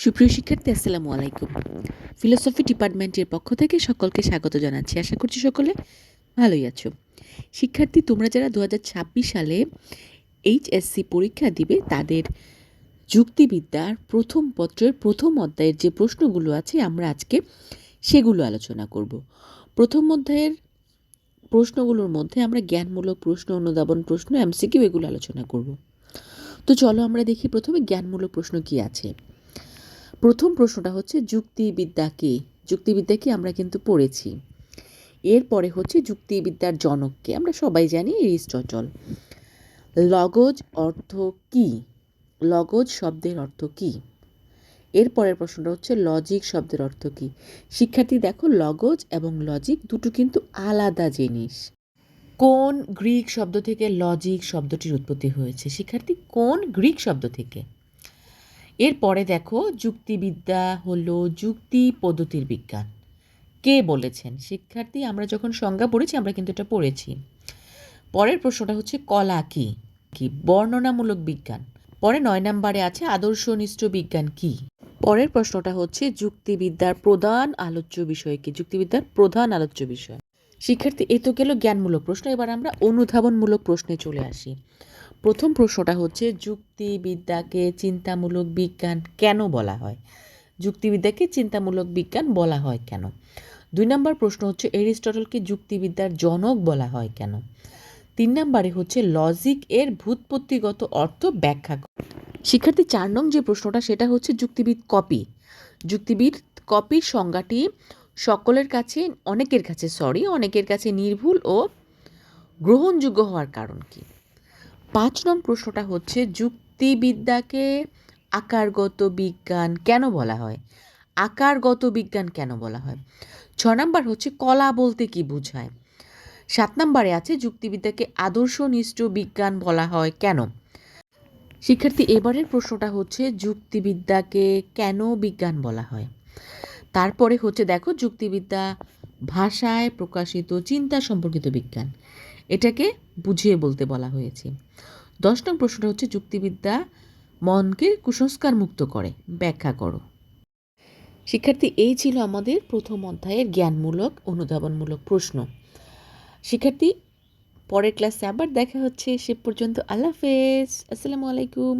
সুপ্রিয় শিক্ষার্থী, আসসালামু আলাইকুম। ফিলোসফি ডিপার্টমেন্টের পক্ষ থেকে সকলকে স্বাগত জানাচ্ছি। আশা করছি সকলে ভালোই আছো। শিক্ষার্থী, তোমরা যারা 2026 সালে এইচএসসি পরীক্ষা দিবে তাদের যুক্তিবিদ্যার প্রথম পত্রের প্রথম অধ্যায়ের যে প্রশ্নগুলো আছে আমরা আজকে সেগুলো আলোচনা করব। প্রথম অধ্যায়ের প্রশ্নগুলোর মধ্যে আমরা জ্ঞানমূলক প্রশ্ন, অনুধাবন প্রশ্ন, এমসিকিউ এগুলো আলোচনা করব। তো চলো আমরা দেখি প্রথমে জ্ঞানমূলক প্রশ্ন কি আছে। প্রথম প্রশ্নটা হচ্ছে যুক্তিবিদ্যা কি? যুক্তিবিদ্যা কি আমরা কিন্তু পড়েছি। এরপরে হচ্ছে যুক্তিবিদ্যার জনককে আমরা সবাই জানি এরিস্টটল। লগজ অর্থ কি? লগজ শব্দের অর্থ কি? এরপরের প্রশ্নটা হচ্ছে লজিক শব্দের অর্থ কি? শিক্ষার্থী দেখো, লগজ এবং লজিক দুটো কিন্তু আলাদা জিনিস। কোন গ্রিক শব্দ থেকে লজিক শব্দটির উৎপত্তি হয়েছে? শিক্ষার্থী, কোন গ্রিক শব্দ থেকে? এরপরে দেখো, যুক্তিবিদ্যা হলো যুক্তি পদ্ধতির বিজ্ঞান। কে বলেছেন? শিক্ষার্থী, আমরা যখন সংজ্ঞা পড়েছি আমরা কিন্তু এটা পড়েছি। পরের প্রশ্নটা হচ্ছে কলা কি? কি বর্ণনামূলক বিজ্ঞান। পরে 9 নম্বরে আছে আদর্শনিষ্ঠ বিজ্ঞান কি? পরের প্রশ্নটা হচ্ছে যুক্তিবিদ্যার প্রধান আলোচ্য বিষয় কি? যুক্তিবিদ্যার প্রধান আলোচ্য বিষয়। শিক্ষার্থী, এই তো গেল জ্ঞানমূলক প্রশ্ন। এবার আমরা অনুধাবনমূলক প্রশ্নে চলে আসি। প্রথম প্রশ্নটা হচ্ছে যুক্তিবিদ্যাকে চিন্তামূলক বিজ্ঞান কেন বলা হয়? যুক্তিবিদ্যাকে চিন্তামূলক বিজ্ঞান বলা হয় কেন? 2 নম্বর প্রশ্ন হচ্ছে এরিস্টটলকে যুক্তিবিদ্যার জনক বলা হয় কেন? 3 নম্বরে হচ্ছে লজিক এর ভূৎপত্তিগত অর্থ ব্যাখ্যা করো। শিক্ষার্থী, 4 নং যে প্রশ্নটা সেটা হচ্ছে যুক্তিবিদ কপি। যুক্তিবিদ কপির সংজ্ঞাটি অনেকের কাছে নির্ভুল ও গ্রহণযোগ্য হওয়ার কারণ কি? 5 নং প্রশ্নটা হচ্ছে যুক্তিবিদ্যাকে আকারগত বিজ্ঞান কেন বলা হয়? আকারগত বিজ্ঞান কেন বলা হয়? 6 নম্বর হচ্ছে কলা বলতে কি বোঝায়? 7 নম্বরে আছে যুক্তিবিদ্যাকে আদর্শনিষ্ঠ বিজ্ঞান বলা হয় কেন? শিক্ষার্থী, এবারের প্রশ্নটা হচ্ছে যুক্তিবিদ্যাকে কেন বিজ্ঞান বলা হয়? তারপরে হচ্ছে দেখো, যুক্তিবিদ্যা ভাষায় প্রকাশিত চিন্তা সম্পর্কিত বিজ্ঞান, এটাকে বুঝিয়ে বলতে বলা হয়েছে। 10 নং প্রশ্নটা হচ্ছে যুক্তিবিদ্যা মনকে কুসংস্কার মুক্ত করে, ব্যাখ্যা করো। শিক্ষার্থী, এই ছিল আমাদের প্রথম অধ্যায়ের জ্ঞানমূলক অনুধাবনমূলক প্রশ্ন। শিক্ষার্থী, পরের ক্লাসে আবার দেখা হচ্ছে। সে পর্যন্ত আল্লাহ হাফেজ, আসসালামু আলাইকুম।